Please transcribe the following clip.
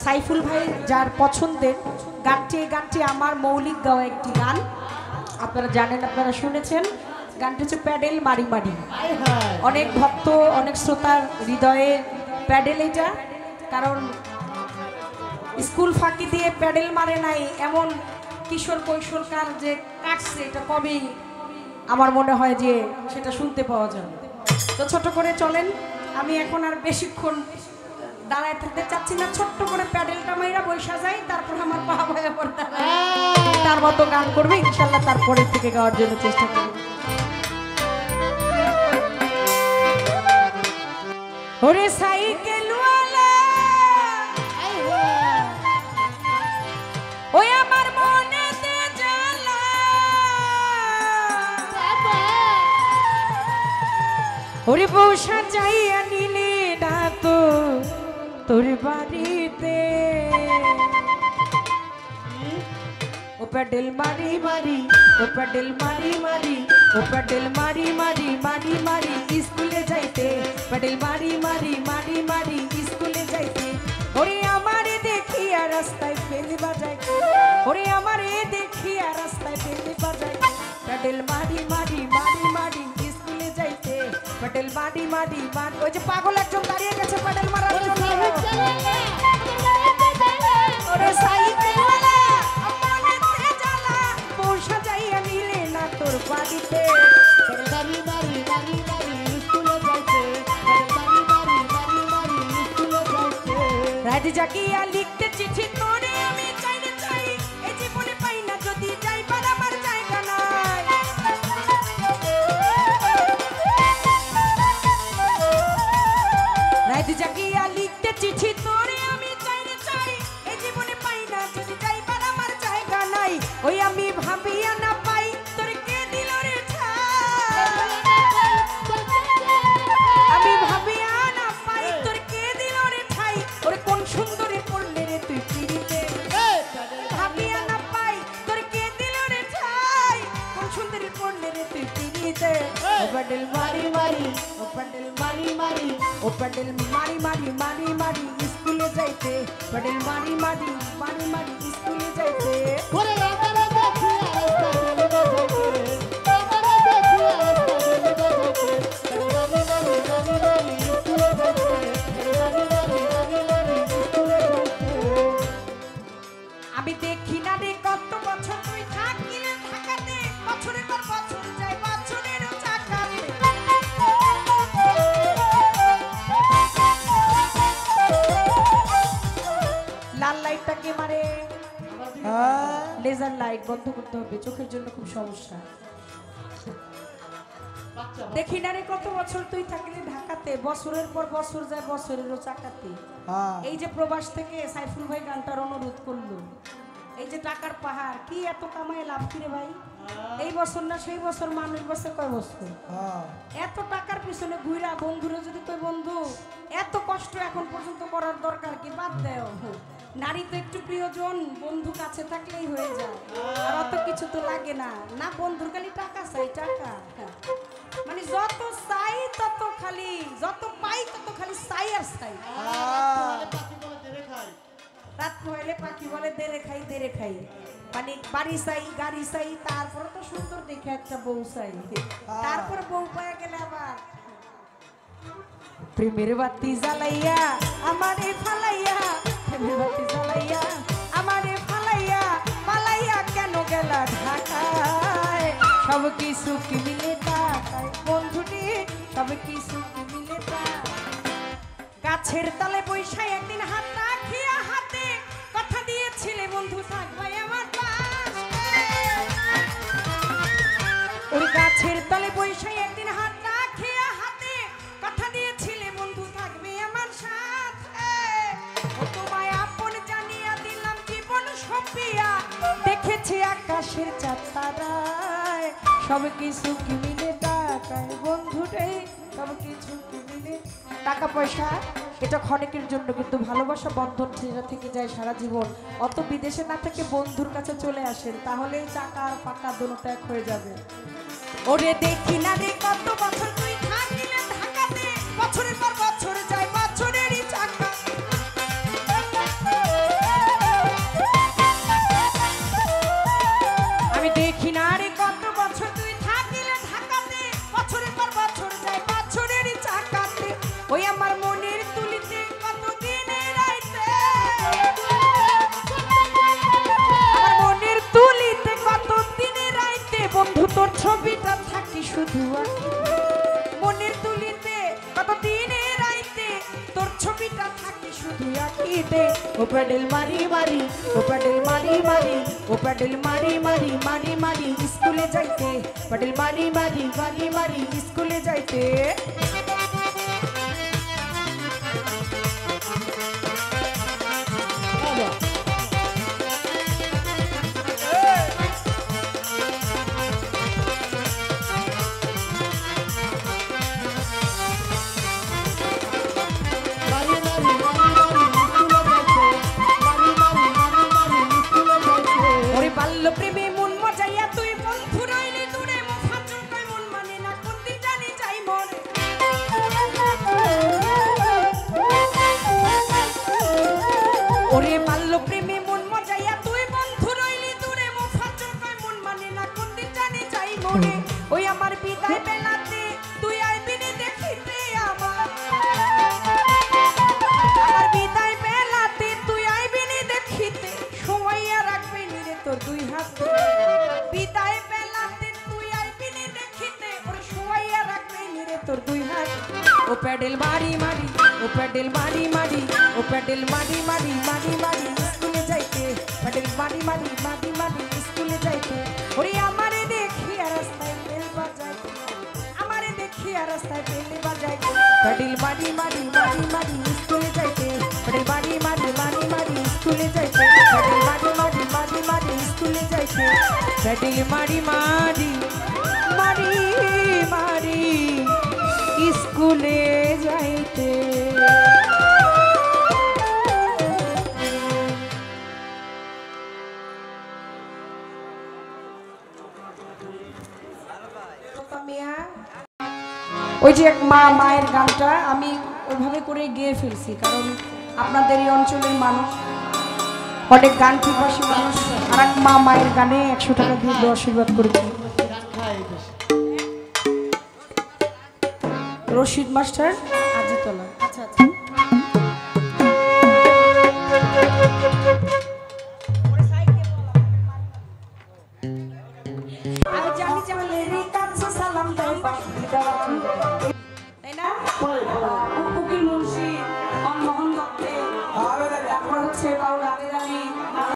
সাইফুল ভাই যার পছন্দের গানটি, এই গানটি আমার মৌলিক গাওয়া একটি গান। আপনারা জানেন, আপনারা শুনেছেন। গানটি হচ্ছে প্যাডেল মারি মারি। অনেক ভক্ত, অনেক শ্রোতার হৃদয়ে প্যাডেল এটা। কারণ স্কুল ফাঁকি দিয়ে প্যাডেল মারে নাই এমন কিশোর কৈশোরকার যে কাটছে, এটা কবেই আমার মনে হয় যে সেটা শুনতে পাওয়া যাবে। তো ছোট করে চলেন, আমি এখন আর বেশিক্ষণ দাঁড়ায় থাকতে চাচ্ছি না। ছোট্ট করে প্যাডেলটা মাইরা বৈশা যাই, তারপর আমার পা ভয়ে পড়তে তার মতো গান করবে ইনশাল্লাহ। তারপরের থেকে গাওয়ার জন্য চেষ্টা করব। ওরে সাইকেল ওয়ালা, ওই আমার মনেতে জ্বালা, ওরে বউ সাজাইয়া নিলে না তো তোর বাড়িতে। ও প্যাডেল মারি মারি, ও প্যাডেল মারি মারি, ও প্যাডেল মারি মারি মারি মারি স্কুলে যাইতে। প্যাডেল মারি মারি মারি মারি স্কুলে যাইতে। ওরে আমারে দেখিয়া রাস্তায় ফেলে বাজায়, ওরে আমারে দেখিয়া রাস্তায় ফেলে বাজায়। প্যাডেল মারি মারি মারি মারি স্কুলে যাইতে। প্যাডেল মারি মারি মারি। ওই যে পাগল একজন দাঁড়িয়ে গেছে প্যাডেল মারার জন্য। ওরে সাইকেল ওয়ালা, মনেতে জ্বালা, বউ সাজাইয়া নিলে না তোর বাড়িতে। মারি মারি মারি মারি স্কুলে যাইতে, মারি মারি মারি মারি স্কুলে যাইতে। রাত জাগিয়া লিখতে চিঠি তোরে আমি চাই রে চাই, এই জীবনে পাই না যদি যাইবার আমার জায়গা নাই। রাত জাগিয়া লিখতে চিঠি তোরে আমি চাই রে চাই, এই জীবনে পাই না যদি যাইবার আমার জায়গা নাই। ওই আমি ভাবিয়া না পাই তোর কে দিল রে ঠাই, আমি ভাবিয়া না পাই তোর কে দিল রে ঠাই। ওরে কোন সুন্দরী পড়লে রে তুই পিড়িতে, ভাবিয়া না পাই তোর কে দিল রে ঠাই, কোন সুন্দরী পড়লে রে তুই পিড়িতে। ও প্যাডেল মারি মারি, ও প্যাডেল মারি মারি, ও প্যাডেল মারি মারি মারি মারি স্কুলে যাইতে। প্যাডেল মারি মারি মারি মারি স্কুলে যাইতে। ওরে আমারে দেখিয়া রাস্তায় ফেলে বাজাইতে, আমারে দেখিয়া রাস্তায় ফেলে বাজাইতে। মারি মারি মারি মারি স্কুলে যাইতে, মারি মারি মারি মারি স্কুলে যাইতে। আমি দেখি না রে কত বছর তুই থাকিলে ঢাকাতে, বছরের পর বছর যায় বছরেরও চাকাতে। লাল লাইটটাকে মারে, লেজার লাইট বন্ধ করতে হবে, চোখের জন্য খুব সমস্যা। দেখি না রে কত বছর তুই থাকলে ঢাকাতে, বছরের পর বছর যায় বছরেরও চাকাতে। এই যে প্রবাস থেকে সাইফুল ভাই গানটার অনুরোধ করলো, এই যে টাকার পাহাড়, কি এত কামায় লাভ কি রে ভাই? এই বছর না সেই বছর, মানুষ বছর কয় বছর? এত টাকার পিছনে ঘুরা বন্ধুরা যদি কই বন্ধু এত কষ্ট এখন পর্যন্ত করার দরকার কি? বাদ দেও। নারী তো একটু প্রিয়জন, বন্ধু কাছে থাকলেই হয়ে যায়, আর অত কিছু তো লাগে না। না বন্ধুর খালি টাকা চাই, টাকা। মানে যত চাই তত খালি, যত পাই তত খালি চাই আর চাই। রাত হইলে পাখি বলে দেরে খাই দেরে খাই, মানে বাড়ি চাই গাড়ি চাই, তারপরে তো সুন্দর দেখে একটা বউ চাই, তারপর বউ পাওয়া গেলে আবার প্রেমের বাতি জ্বালাইয়া আমারে ফালাইয়া, প্রেমের বাতি জ্বালাইয়া আমারে ফালাইয়া, পালাইয়া কেন গেলা ঢাকায়? সব কিছু কি মিলে টাকায় বন্ধুটি, সব কিছু কি মিলে টাকায়। গাছের তলে বৈশাই একদিন হাত রাখিয়া হাতে কথা দিয়েছিলে বন্ধু থাকবে আমার পাশে। ওই গাছের তলে বৈশাই একদিন হাত রাখিয়া হাতে কথা দিয়েছিলে বন্ধু থাকবে আমার সাথে। ও তোমায় আপন জানিয়া দিলাম জীবন সপিয়া, দেখেছি আকাশের চাঁদ তারায়, সব কিছু কি মিলে টাকায় বন্ধুরে, সব কিছু কি মিলে। টাকা পয়সা এটা ক্ষণিকের জন্য, কিন্তু ভালোবাসা বন্ধন থেকে যায় সারা জীবন। অত বিদেশে না থেকে বন্ধুর কাছে চলে আসেন, তাহলে টাকা আর পাকা দুটো ত্যাগ হয়ে যাবে। ওরে দেখি না রে কত বছর তুই থাকিলে ঢাকাতে, বছরের পর বছর যায় বছরেরই চাকা। শুধু মনের তুলিতে কত দিনে রাইতে তোর ছবিটা থাকে শুধু আঁকিতে ও প্যাডেল মারি মারি ও প্যাডেল মারি মারি ও প্যাডেল মারি মারি মারি মারি স্কুলে যাইতে প্যাডেল মারি মারি মারি মারি স্কুলে যাইতে প্রেমে মন মজাইয়া তুই বন্ধু রইলি দূরে মুখা চুকাই মন মানে না কোন দিন জানি যাই মরে ওরে বাল্য প্রেমে মন মজাইয়া তুই বন্ধু রইলি দূরে মুখা চুকাই মন মানে না কোন দিন জানি যাই মরে ওই আমার বিদায় বেলাতে তুই আইবি নি দেখিতে আমার বিদায় বেলাতে তুই আইবি নি দেখিতে সময়া রাখবি নি রে তোর দুই হাতে বিদায় বেলাতে তুই আইবি নি দেখিতে ওর সময়া রাখবি নি রে তোর দুই হাত ও প্যাডেল মারি মারি ও প্যাডেল মারি মারি ও প্যাডেল মারি মারি মারি মারি স্কুলে যাইতে প্যাডেল মারি মারি মারি মারি স্কুলে যাইতে ওরে আমারে দেখি আর রাস্তায় বেল বাজাই আমারে দেখি আর রাস্তায় বেল বাজাই প্যাডেল মারি মারি মারি মারি স্কুলে যাইতে প্যাডেল মারি মারি মারি মারি স্কুলে যাইতে প্যাডেল মারি মারি মারি মারি স্কুলে যাইতে প্যাডেল মারি মারি মারি মারি স্কুলে যাইতে ওই যে এক মা মায়ের গানটা আমি ওইভাবে করে গেয়ে ফেলছি কারণ আপনাদের এই অঞ্চলের মানুষ অনেক গান পিপাসী মানুষ আর এক মা মায়ের গানে 100 টাকা দিয়ে আশীর্বাদ করেছি রশিদ মাস্টার আজিতলা আচ্ছা আচ্ছা উকিল মুন্সি মনমোহন দত্তে তারপর হচ্ছে